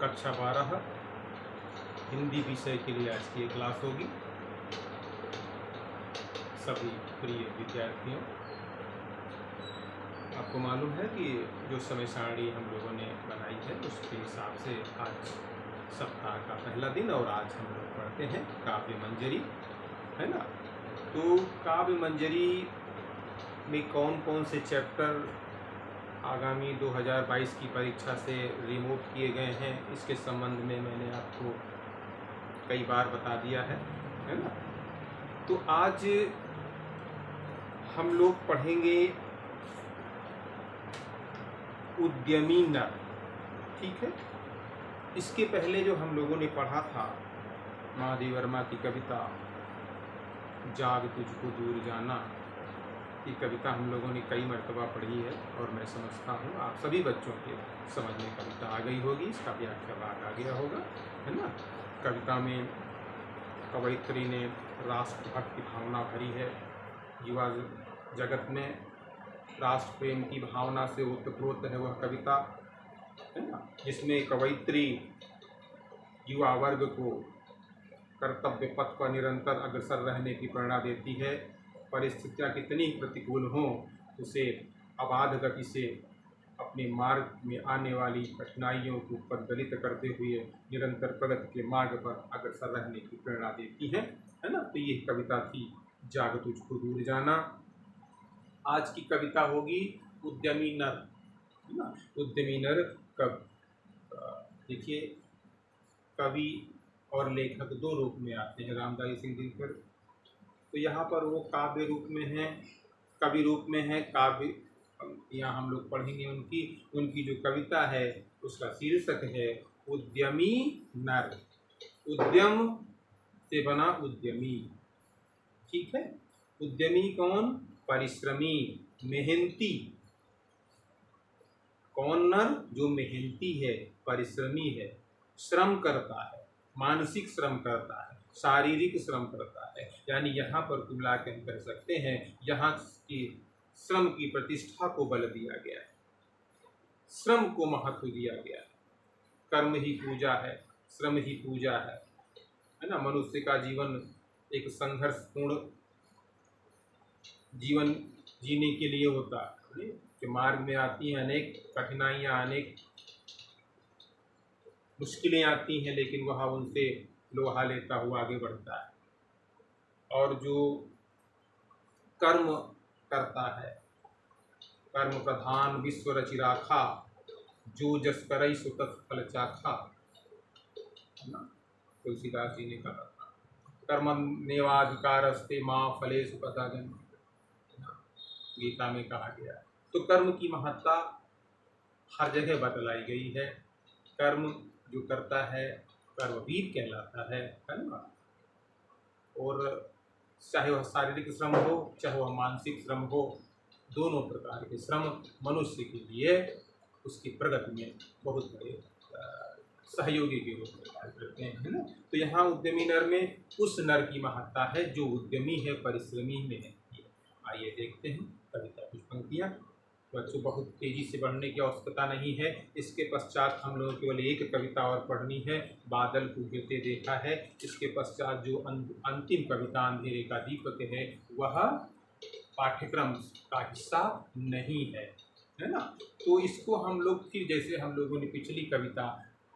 कक्षा 12 हिंदी विषय के लिए आज की क्लास होगी। सभी प्रिय विद्यार्थियों, आपको मालूम है कि जो समय सारणी हम लोगों ने बनाई है उसके हिसाब से आज सप्ताह का पहला दिन और आज हम लोग पढ़ते हैं काव्य मंजरी, है ना। तो काव्य मंजरी में कौन कौन से चैप्टर आगामी 2022 की परीक्षा से रिमूव किए गए हैं, इसके संबंध में मैंने आपको कई बार बता दिया है ना। तो आज हम लोग पढ़ेंगे उद्यमी नर, ठीक है। इसके पहले जो हम लोगों ने पढ़ा था महादेव वर्मा की कविता जाग तुझको दूर जाना, ये कविता हम लोगों ने कई मर्तबा पढ़ी है और मैं समझता हूँ आप सभी बच्चों के समझ में कविता आ गई होगी, इसका व्याख्या भाग आ गया होगा, है ना। कविता में कवयित्री ने राष्ट्रभक्त की भावना भरी है। युवा जगत में राष्ट्र प्रेम की भावना से ओतप्रोत है वह कविता, है ना, जिसमें कवयित्री युवा वर्ग को कर्तव्य पथ पर निरंतर अग्रसर रहने की प्रेरणा देती है। परिस्थितियाँ कितनी प्रतिकूल हों उसे अबाध गति से अपने मार्ग में आने वाली कठिनाइयों को प्रज्वलित करते हुए निरंतर प्रगति के मार्ग पर अग्रसर रहने की प्रेरणा देती है ना। तो ये कविता थी जाग तुझको दूर जाना। आज की कविता होगी उद्यमी नर, है ना। उद्यमी नर देखिए, कवि और लेखक दो रूप में आते हैं रामधारी सिंह दिनकर। तो यहाँ पर वो काव्य रूप में है, कवि रूप में है। काव्य यहाँ हम लोग पढ़ेंगे उनकी जो कविता है उसका शीर्षक है उद्यमी नर। उद्यम से बना उद्यमी, ठीक है। उद्यमी कौन? परिश्रमी, मेहनती। कौन नर? जो मेहनती है, परिश्रमी है, श्रम करता है, मानसिक श्रम करता है, शारीरिक श्रम करता है। यानी यहाँ पर मिला के हम कह सकते हैं यहाँ की श्रम की प्रतिष्ठा को बल दिया गया है, श्रम को महत्व दिया गया है। कर्म ही पूजा है, श्रम ही पूजा है ना। मनुष्य का जीवन एक संघर्षपूर्ण जीवन जीने के लिए होता है कि मार्ग में आती हैं अनेक कठिनाइयाँ, अनेक मुश्किलें आती हैं, लेकिन वह उनसे लोहा लेता हुआ आगे बढ़ता है। और जो कर्म करता है, कर्म प्रधान विश्व रचि राखा, जो जस करई सो तत् फल चाखा, है ना। तुलसीदास जी ने कहा था कर्मण्येवाधिकारस्ते मा फलेषु कदाचन, गीता में कहा गया। तो कर्म की महत्ता हर जगह बतलाई गई है। कर्म जो करता है कर्मवीर कहलाता है ना। और चाहे वह शारीरिक श्रम हो चाहे वह मानसिक श्रम हो, दोनों प्रकार के श्रम मनुष्य के लिए उसकी प्रगति में बहुत बड़े सहयोगी के रूप में कार्य करते हैं, है ना। तो यहाँ उद्यमी नर में उस नर की महत्ता है जो उद्यमी है, परिश्रमी है। आइए देखते हैं कविता कुछ पंक्तियाँ। बच्चों, बहुत तेजी से बढ़ने की आवश्यकता नहीं है। इसके पश्चात हम लोगों केवल एक कविता और पढ़नी है, बादल को गिरते देखा है। इसके पश्चात जो अंतिम कविता अंधेरे का दीपक है वह पाठ्यक्रम का हिस्सा नहीं है ना। तो इसको हम लोग फिर जैसे हम लोगों ने पिछली कविता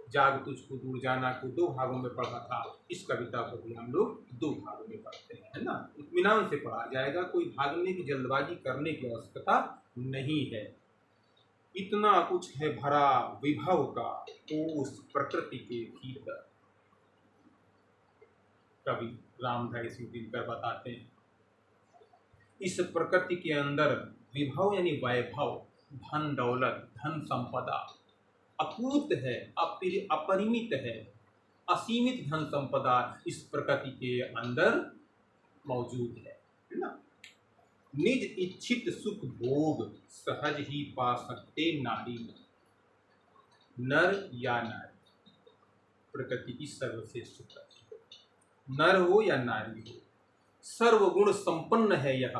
जाग तुझको दूर जाना को 2 भागों में पढ़ा था, इस कविता को भी हम लोग 2 भागों में पढ़ते हैं, है ना। इत्मीनान से पढ़ा जाएगा, कोई भागने की जल्दबाजी करने की आवश्यकता नहीं है। इतना कुछ है भरा विभव का उस प्रकृति के भीतर, कवि रामधारी सिंह दिनकर बताते हैं। इस प्रकृति के अंदर विभव यानी वैभव, धन दौलत, धन संपदा अकूत है, अपरिमित है, असीमित धन संपदा इस प्रकृति के अंदर मौजूद है ना। निज इच्छित सुख भोग सहज ही पा सकते नारी, नर या नारी, प्रकृति की सर्वश्रेष्ठ प्रकृति, नर हो या नारी हो, सर्वगुण संपन्न है यह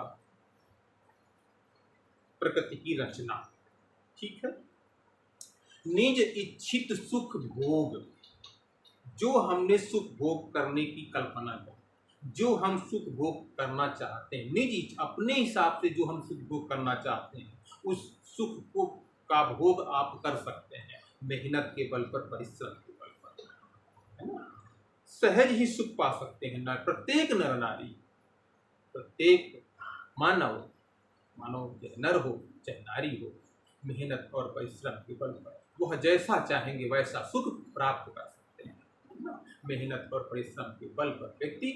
प्रकृति की रचना, ठीक है। निज इच्छित सुख भोग, जो हमने सुख भोग करने की कल्पना की, जो हम सुख भोग करना चाहते हैं, निज अपने हिसाब से जो हम सुख भोग करना चाहते हैं, उस सुख को का भोग आप कर सकते हैं मेहनत के बल पर, परिश्रम के बल पर, है ना। सहज ही सुख पा सकते हैं प्रत्येक नर नारी, प्रत्येक मानव चाहे नर हो चाहे नारी हो, मेहनत और परिश्रम के बल पर वह जैसा चाहेंगे वैसा सुख प्राप्त कर सकते हैं। मेहनत और परिश्रम के बल पर व्यक्ति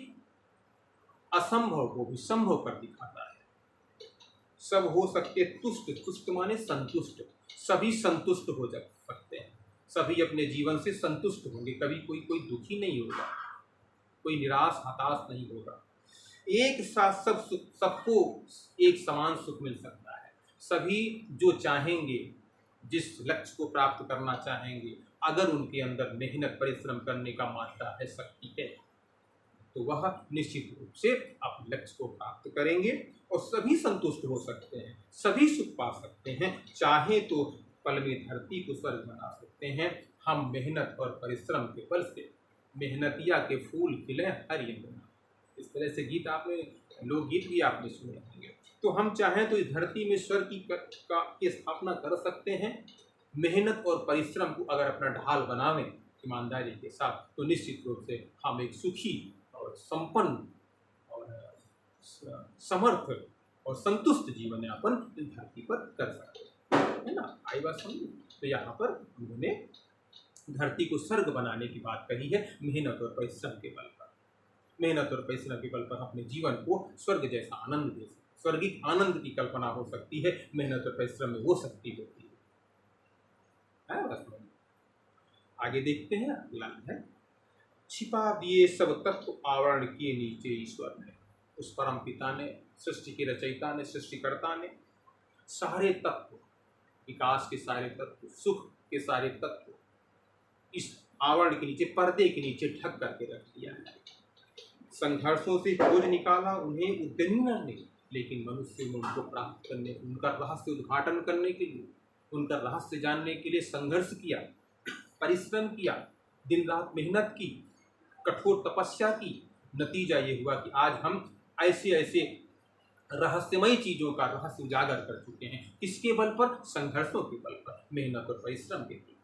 असंभव को भी संभव कर दिखाता है। सब हो सकते तुष्ट, तुष्ट माने संतुष्ट, सभी संतुष्ट हो सकते हैं, सभी अपने जीवन से संतुष्ट होंगे, कभी कोई दुखी नहीं होगा, कोई निराश हताश नहीं होगा। एक साथ सब सुख, सबको एक समान सुख मिल सकता है। सभी जो चाहेंगे, जिस लक्ष्य को प्राप्त करना चाहेंगे, अगर उनके अंदर मेहनत परिश्रम करने का मात्रा है, शक्ति है, तो वह निश्चित रूप से अपने लक्ष्य को प्राप्त करेंगे और सभी संतुष्ट हो सकते हैं, सभी सुख पा सकते हैं। चाहे तो पल में धरती को स्वर्ग बना सकते हैं। हम मेहनत और परिश्रम के बल से मेहनतिया के फूल खिले हरि अंगना, इस तरह से गीत आपने, लोकगीत भी आपने सुने होंगे। तो हम चाहें तो इस धरती में स्वर्ग की स्थापना कर सकते हैं। मेहनत और परिश्रम को अगर अपना ढाल बनावें ईमानदारी के साथ, तो निश्चित रूप से हम एक सुखी और संपन्न और समर्थ और संतुष्ट जीवन यापन इस धरती पर कर सकते हैं, है ना। आई बात समझ। तो यहाँ पर उन्होंने धरती को स्वर्ग बनाने की बात कही है मेहनत और परिश्रम के बल पर। मेहनत और परिश्रम के बल पर अपने जीवन को स्वर्ग जैसा आनंद दे सकते, स्वर्गिक आनंद की कल्पना हो सकती है, मेहनत और परिश्रम में वो शक्ति होती है। बस आगे देखते हैं, अगला है छिपा दिए सब तत्व आवरण किए नीचे ईश्वर ने। उस परम पिता ने, सृष्टि के रचयिता ने, सृष्टिकर्ता ने सारे तत्व, विकास के सारे तत्व, सुख के सारे तत्व इस आवरण के नीचे, पर्दे के नीचे ढक करके रख दिया है। संघर्षों से खोज निकाला उन्हें उद्यमी ने, लेकिन मनुष्य ने उनको प्राप्त करने, उनका रहस्य उद्घाटन करने के लिए, उनका रहस्य जानने के लिए संघर्ष किया, परिश्रम किया, दिन रात मेहनत की, कठोर तपस्या की। नतीजा ये हुआ कि आज हम ऐसे ऐसे रहस्यमयी चीज़ों का रहस्य उजागर कर चुके हैं। किसके बल पर? संघर्षों के बल पर, मेहनत और परिश्रम के बल।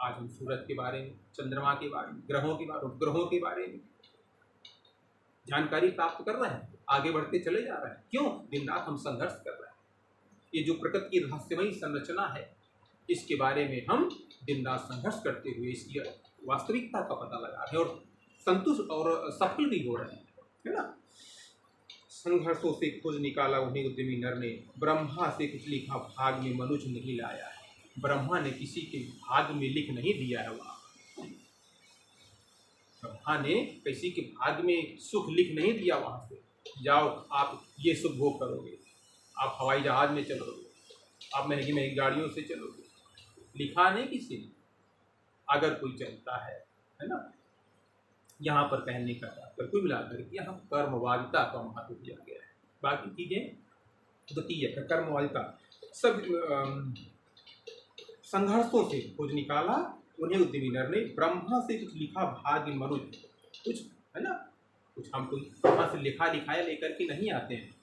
आज हम सूरज के बारे में, चंद्रमा के बारे में, ग्रहों के बारे में, उपग्रहों के बारे में जानकारी प्राप्त कर रहे हैं, आगे बढ़ते चले जा रहे हैं। क्यों? दिन रात हम संघर्ष कर रहे हैं। ये जो प्रकृति की रहस्यमयी संरचना है, इसके बारे में हम दिन रात संघर्ष करते हुए इसकी वास्तविकता का पता लगा रहे हैं और संतुष्ट और सफल भी हो रहे हैं, है ना। संघर्षों से खोज निकाला उन्हें उद्यमी नर ने, ब्रह्मा से कुछ लिखा भाग में मनुष्य नहीं लाया है। ब्रह्मा ने किसी के भाग में लिख नहीं दिया है, वहाँ ब्रह्मा ने किसी के भाग में सुख लिख नहीं दिया वहाँ से, जाओ आप ये सुख भोग करोगे, आप हवाई जहाज में चलोगे, आप महंगी महंगी गाड़ियों से चलोगे, लिखा नहीं किसी ने। अगर कोई चलता है ना, यहाँ पर कहने का तात्पर्य कुल मिलाकर के यहाँ कर्मवादिता का महत्व दिया गया है। बाकी चीजें द्वितीय कर्मवादिता। सब संघर्षों से खोज निकाला उन्हें उद्यमी नर ने, ब्रह्मा से कुछ लिखा भाग्य मनुष्य, कुछ है ना, कुछ हम कोई वहाँ से लिखा लिखाया लेकर के नहीं आते हैं,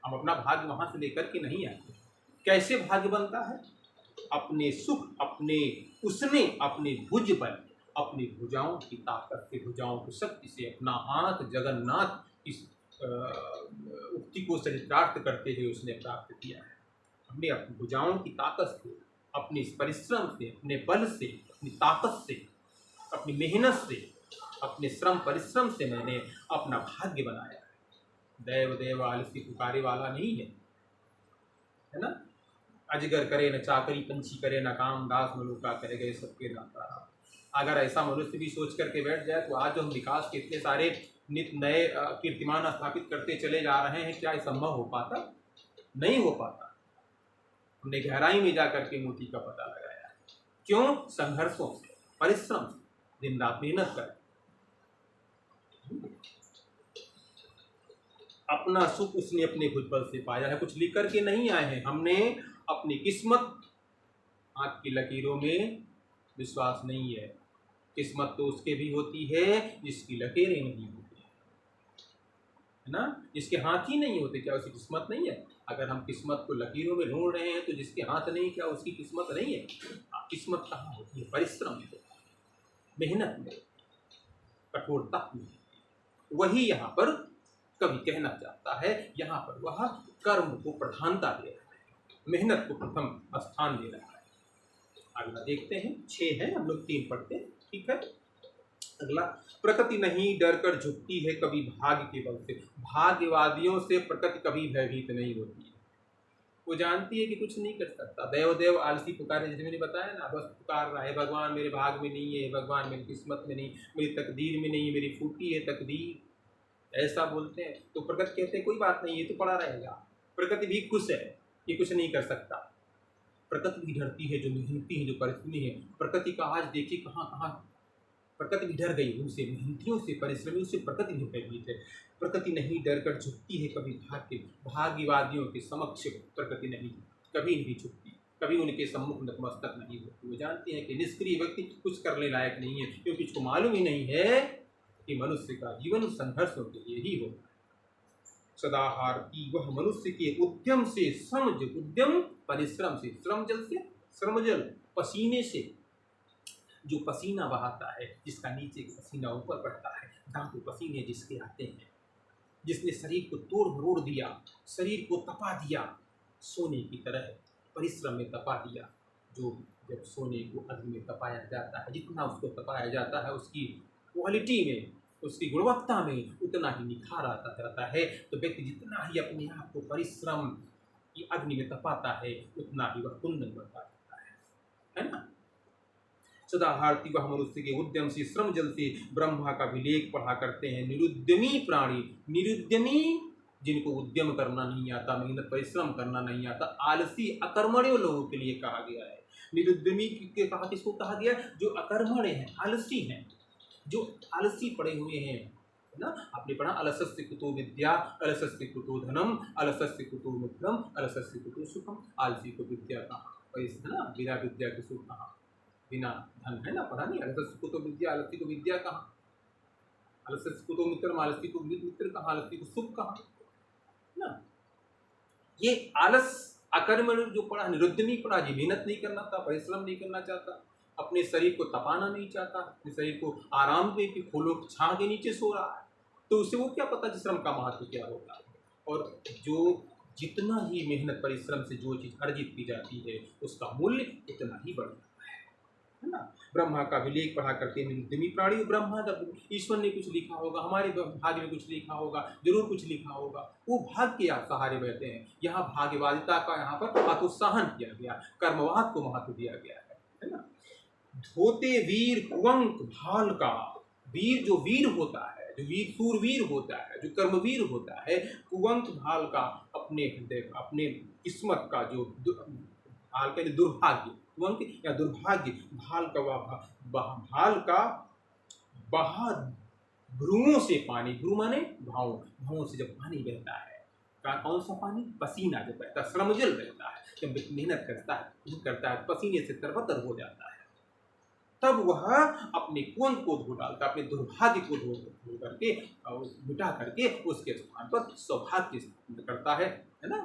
हम अपना भाग्य वहाँ से लेकर के नहीं आते। कैसे भाग्य बनता है? अपने सुख, उसने अपने भुज बल, अपनी भुजाओं की ताकत से, भुजाओं की शक्ति से, अपना हाथ जगन्नाथ इस उक्ति को चरितार्थ करते हुए उसने प्राप्त किया है। हमने अपनी भुजाओं की ताकत से, अपने परिश्रम से, अपने बल से, अपनी ताकत से, अपनी मेहनत से, अपने श्रम परिश्रम से मैंने अपना भाग्य बनाया है। देव देव आलसी पुकारे वाला नहीं है, है ना। अजगर करे न चाकरी, पंछी करे न काम, दास मनुका करे गए सबके दाता। अगर ऐसा मनुष्य भी सोच करके बैठ जाए तो आज जो हम विकास के इतने सारे नित्य नए कीर्तिमान स्थापित करते चले जा रहे हैं, क्या ये संभव हो पाता? नहीं हो पाता। हमने गहराई में जाकर के मोती का पता लगाया। क्यों? संघर्षों से, परिश्रम से, दिन रात मेहनत कर। अपना सुख उसने अपने खुद बल से पाया है, कुछ लिख करके नहीं आए हैं। हमने अपनी किस्मत, हाथ की लकीरों में विश्वास नहीं है। किस्मत तो उसके भी होती है जिसकी लकीरें नहीं होती है ना। जिसके हाथ ही नहीं होते, क्या उसकी किस्मत नहीं है? अगर हम किस्मत को लकीरों में ढूंढ रहे हैं तो जिसके हाथ नहीं, क्या उसकी किस्मत नहीं है? किस्मत कहाँ होती है? परिश्रम में, मेहनत में, कठोरता में। वही यहाँ पर कवि कहना चाहता है, यहाँ पर वह कर्म को प्रधानता दे रहा है, मेहनत को प्रथम स्थान दे रहा है। अगला देखते हैं, 6 है, हम लोग 3 पढ़ते हैं, ठीक है। अगला, प्रकृति नहीं डर कर झुकती है कभी भाग्य के बल से। भाग्यवादियों से प्रकृति कभी भयभीत नहीं होती है। वो जानती है कि कुछ नहीं कर सकता। देव देव आलसी पुकारे, जैसे मैंने बताया ना, बस पुकार रहा है, भगवान मेरे भाग में नहीं है, भगवान मेरी किस्मत में नहीं, मेरी तकदीर में नहीं, मेरी फूटी है तकदीर, ऐसा बोलते हैं। तो प्रकृति कहते हैं कोई बात नहीं, ये तो पड़ा रहेगा। प्रकृति भी खुश है, ये कुछ नहीं कर सकता। प्रकृति भी डरती है, जो मेहनती है, जो परिश्रमी है। प्रकृति का आज देखिए कहाँ कहाँ प्रकृति भी डर गई, उनसे, मेहनतियों से, परिश्रमियों से प्रकृति भी भयभीत है। प्रकृति नहीं डर कर झुकती है कभी भाग्यवादियों के समक्ष। प्रकृति नहीं, कभी नहीं झुकती, कभी उनके सम्मुख नतमस्तक नहीं होती। वो जानती है कि निष्क्रिय व्यक्ति कुछ करने लायक नहीं है, क्योंकि उसको मालूम ही नहीं है कि मनुष्य का जीवन संघर्षों के लिए ही होता है। सदा हारती वह मनुष्य के उद्यम से, उद्यम परिश्रम से, श्रम जल से, श्रम जल पसीने से, जो पसीना बहाता है, जिसका नीचे पसीना ऊपर पड़ता है, दांतों पसीने जिसके आते हैं, जिसने शरीर को तोड़ मरोड़ दिया, शरीर को तपा दिया, सोने की तरह परिश्रम में तपा दिया। जो जब सोने को अग्नि में तपाया जाता है, जितना उसको तपाया जाता है, उसकी क्वालिटी में, उसकी गुणवत्ता में उतना ही निखार आता जाता है। तो व्यक्ति जितना ही अपने आप को परिश्रम की अग्नि में तपाता है, उतना ही वह कुंदन बनता जाता है ना। सदा हारती वह मनुष्य के उद्यम से, श्रम जल से, ब्रह्मा का विलेख पढ़ा करते हैं। निरुद्यमी प्राणी, निरुद्यमी जिनको उद्यम करना नहीं आता, मेहनत परिश्रम करना नहीं आता, आलसी अकर्मण्य लोगों के लिए कहा गया है। निरुद्यमी के कहा, किसको कहा गया? जो अकर्मण्य हैं, आलसी हैं, जो आलसी पड़े हुए हैं, है ना। आपने पढ़ा, अलसस्य कुतो विद्या, अलसस्य कुतो धनम, अलसस्य कुतो मित्रम, अलसस्य कुतो सुखम। आलसी को विद्या कहाँ, है ना, बिना विद्या के सुख कहाँ, बिना धन, है ना, पढ़ा नहीं। अलसस्य कुतो विद्या, आलसी को विद्या कहाँ, अलसस्य कुतो मित्रम, आलसी को मित्र कहाँ, आलसी को सुख कहाँ ना। ये आलस अकर्मण्य जो पढ़ा, निरुद्यमी पढ़ा, जी मेहनत नहीं करना था, परिश्रम नहीं करना चाहता, अपने शरीर को तपाना नहीं चाहता, अपने शरीर को आराम दे के फूलों की छां के नीचे सो रहा है, तो उसे वो क्या पता कि श्रम का महत्व क्या होता है। और जो जितना ही मेहनत परिश्रम से जो चीज़ अर्जित की जाती है, उसका मूल्य उतना ही बढ़ जाता है ना। ब्रह्मा का विलेख पढ़ा करते हैं निरुद्यमी प्राणी। ब्रह्मा जब ईश्वर ने कुछ लिखा होगा, हमारे भाग्य में कुछ लिखा होगा, जरूर कुछ लिखा होगा, वो भाग्य के सहारे बैठे हैं। यहाँ भाग्यवादिता का यहाँ पर हतोत्साहन किया गया, कर्मवाद को महत्व दिया गया है ना। धोते वीर कुवंक भाल का, वीर जो वीर होता है, जो वीर सूरवीर होता है, जो कर्मवीर होता है, कुवंक भाल का, अपने हृदय, अपने किस्मत का जो भाल का दुर्भाग्य, कुवंक या दुर्भाग्य, भाल का भाल का बहा भ्रूओं से पानी, भ्रू माने भाव, भावों से जब पानी बहता है, कौन सा पानी? पसीना जब बहता है, श्रमजल बहता है, जब मेहनत करता है, पसीने से तरबतर हो जाता है, तब वह अपने कुवंक को धो डालता, अपने दुर्भाग्य को धो करके, मिटा करके उसके स्थान पर सौभाग्य करता है ना,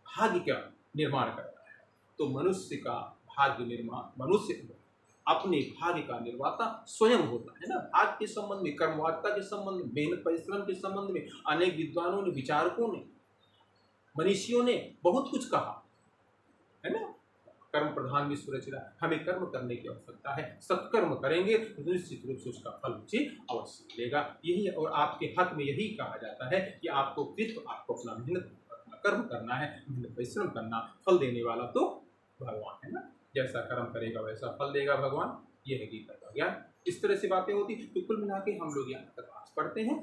भाग्य का निर्माण करता है। तो मनुष्य का भाग्य निर्माण, मनुष्य अपने भाग्य का निर्माता स्वयं होता है ना। भाग्य के संबंध में, कर्मवादिता के संबंध में, मेहनत परिश्रम के संबंध में अनेक विद्वानों ने, विचारकों ने, मनीषियों ने बहुत कुछ कहा है ना। कर्म प्रधान विश्व रचना, हमें कर्म करने की आवश्यकता है, सत्कर्म करेंगे तो निश्चित रूप से उसका फल मुझे अवश्य मिलेगा। यही, और आपके हक में यही कहा जाता है कि आपको सिर्फ आपको अपना मेहनत, अपना कर्म करना है, मेहनत परिश्रम करना, फल देने वाला तो भगवान है ना। जैसा कर्म करेगा वैसा फल देगा भगवान, यह है गीता का ज्ञान। इस तरह से बातें होती। तो कुल मिला के हम लोग यहाँ तक आज पढ़ते हैं,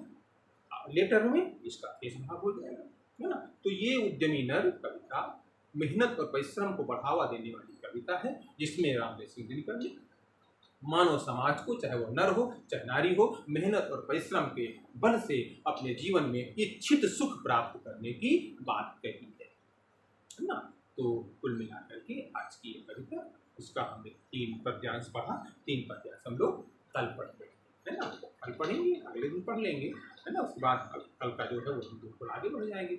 लेटर में इसका शेष भाग हो जाएगा है ना। तो ये उद्यमी नर कविता मेहनत और परिश्रम को बढ़ावा देने वाली कविता है, जिसमें रामदेव सिंह दिनकर ने मानव समाज को, चाहे वह नर हो चाहे नारी हो, मेहनत और परिश्रम के बल से अपने जीवन में इच्छित सुख प्राप्त करने की बात कही है ना। तो कुल मिलाकर के आज की ये कविता उसका हमने 3 पद्यांश पढ़ा। 3 पद्यांश हम लोग कल पढ़ते है ना, कल पढ़ेंगे, अगले दिन पढ़ लेंगे है ना। उसके बाद कल का जो है वो हम बिल्कुल आगे बढ़ जाएंगे,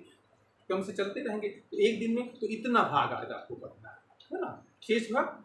क्रम से चलते रहेंगे। तो एक दिन में तो इतना भाग आज आपको पढ़ना है ना, शेष भाग